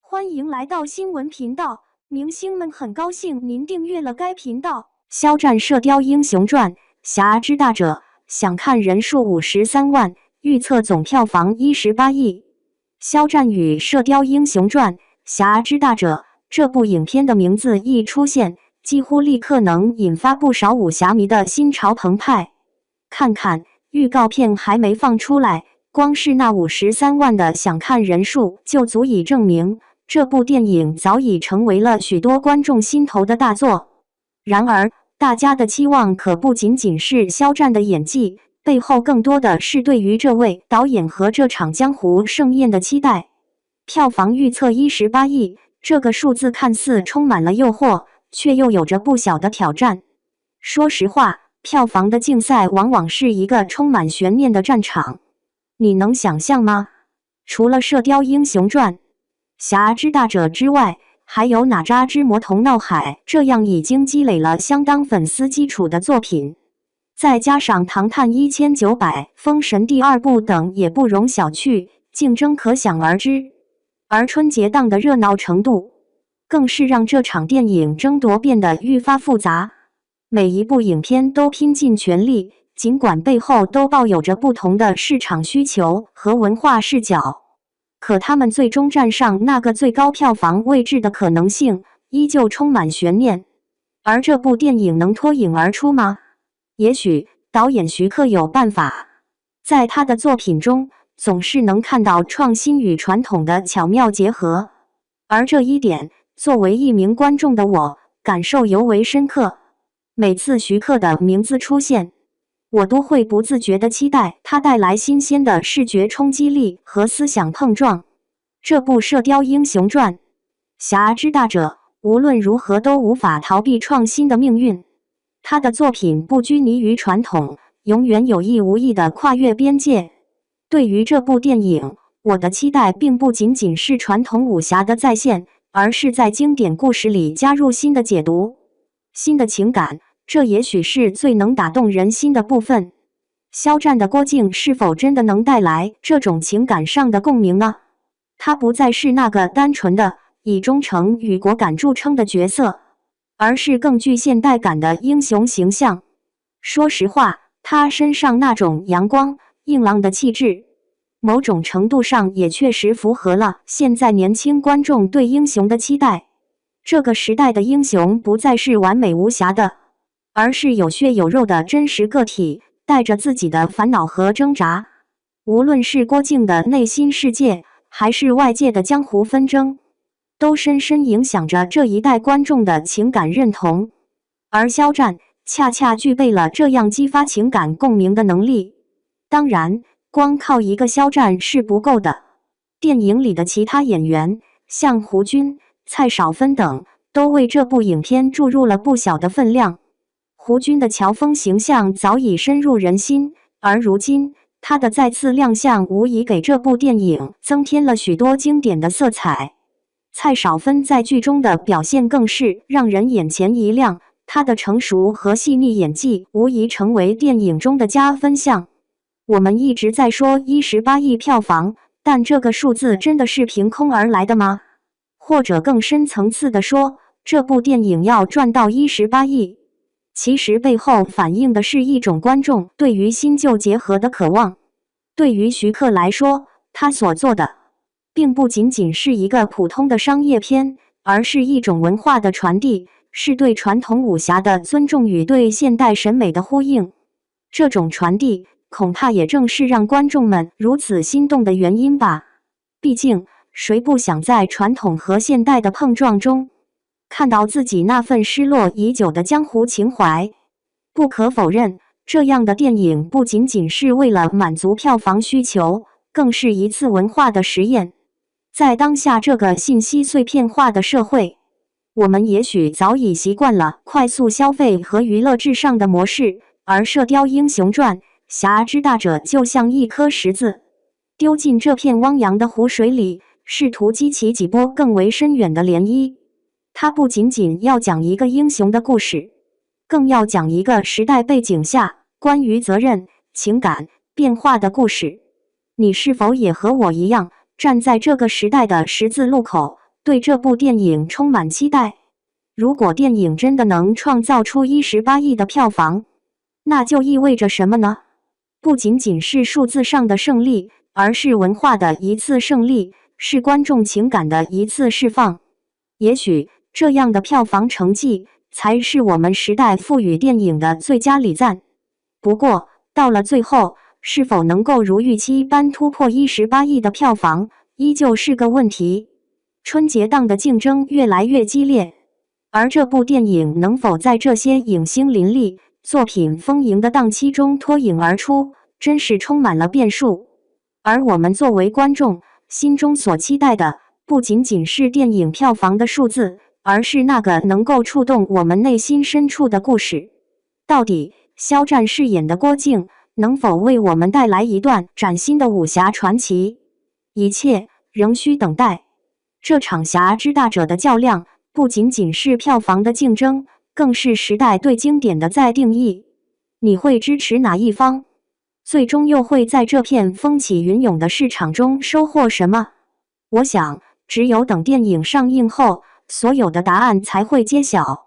欢迎来到新闻频道，明星们很高兴您订阅了该频道。肖战《射雕英雄传》侠之大者，想看人数53万，预测总票房18亿。肖战与《射雕英雄传》侠之大者这部影片的名字一出现，几乎立刻能引发不少武侠迷的心潮澎湃。看看预告片还没放出来，光是那53万的想看人数就足以证明这部电影早已成为了许多观众心头的大作。然而，大家的期望可不仅仅是肖战的演技，背后更多的是对于这位导演和这场江湖盛宴的期待。票房预测18亿，这个数字看似充满了诱惑，却又有着不小的挑战。说实话，票房的竞赛往往是一个充满悬念的战场。你能想象吗？除了《射雕英雄传》侠之大者之外，还有哪吒之魔童闹海这样已经积累了相当粉丝基础的作品，再加上唐探1900、封神第2部等也不容小觑，竞争可想而知。而春节档的热闹程度，更是让这场电影争夺变得愈发复杂。每一部影片都拼尽全力，尽管背后都抱有着不同的市场需求和文化视角，可他们最终站上那个最高票房位置的可能性依旧充满悬念。而这部电影能脱颖而出吗？也许导演徐克有办法，在他的作品中总是能看到创新与传统的巧妙结合，而这一点作为一名观众的我感受尤为深刻。每次徐克的名字出现，我都会不自觉地期待他带来新鲜的视觉冲击力和思想碰撞。这部《射雕英雄传》侠之大者无论如何都无法逃避创新的命运。他的作品不拘泥于传统，永远有意无意地跨越边界。对于这部电影，我的期待并不仅仅是传统武侠的再现，而是在经典故事里加入新的解读、新的情感。这也许是最能打动人心的部分。肖战的郭靖是否真的能带来这种情感上的共鸣呢？他不再是那个单纯的以忠诚与果敢著称的角色，而是更具现代感的英雄形象。说实话，他身上那种阳光硬朗的气质，某种程度上也确实符合了现在年轻观众对英雄的期待。这个时代的英雄不再是完美无瑕的，而是有血有肉的真实个体，带着自己的烦恼和挣扎。无论是郭靖的内心世界，还是外界的江湖纷争，都深深影响着这一代观众的情感认同。而肖战恰恰具备了这样激发情感共鸣的能力。当然，光靠一个肖战是不够的。电影里的其他演员，像胡军、蔡少芬等，都为这部影片注入了不小的分量。胡军的乔峰形象早已深入人心，而如今他的再次亮相无疑给这部电影增添了许多经典的色彩。蔡少芬在剧中的表现更是让人眼前一亮，她的成熟和细腻演技无疑成为电影中的加分项。我们一直在说18亿票房，但这个数字真的是凭空而来的吗？或者更深层次地说，这部电影要赚到18亿，其实背后反映的是一种观众对于新旧结合的渴望。对于徐克来说，他所做的并不仅仅是一个普通的商业片，而是一种文化的传递，是对传统武侠的尊重与对现代审美的呼应。这种传递恐怕也正是让观众们如此心动的原因吧。毕竟，谁不想在传统和现代的碰撞中看到自己那份失落已久的江湖情怀？不可否认，这样的电影不仅仅是为了满足票房需求，更是一次文化的实验。在当下这个信息碎片化的社会，我们也许早已习惯了快速消费和娱乐至上的模式，而《射雕英雄传》侠之大者就像一颗石子，丢进这片汪洋的湖水里，试图激起几波更为深远的涟漪。它不仅仅要讲一个英雄的故事，更要讲一个时代背景下关于责任、情感、变化的故事。你是否也和我一样，站在这个时代的十字路口，对这部电影充满期待。如果电影真的能创造出18亿的票房，那就意味着什么呢？不仅仅是数字上的胜利，而是文化的一次胜利，是观众情感的一次释放。也许这样的票房成绩才是我们时代赋予电影的最佳礼赞。不过，到了最后，是否能够如预期般突破18亿的票房，依旧是个问题。春节档的竞争越来越激烈，而这部电影能否在这些影星林立、作品丰盈的档期中脱颖而出，真是充满了变数。而我们作为观众，心中所期待的，不仅仅是电影票房的数字，而是那个能够触动我们内心深处的故事。到底肖战饰演的郭靖能否为我们带来一段崭新的武侠传奇？一切仍需等待。这场侠之大者的较量，不仅仅是票房的竞争，更是时代对经典的再定义。你会支持哪一方？最终又会在这片风起云涌的市场中收获什么？我想，只有等电影上映后，所有的答案才会揭晓。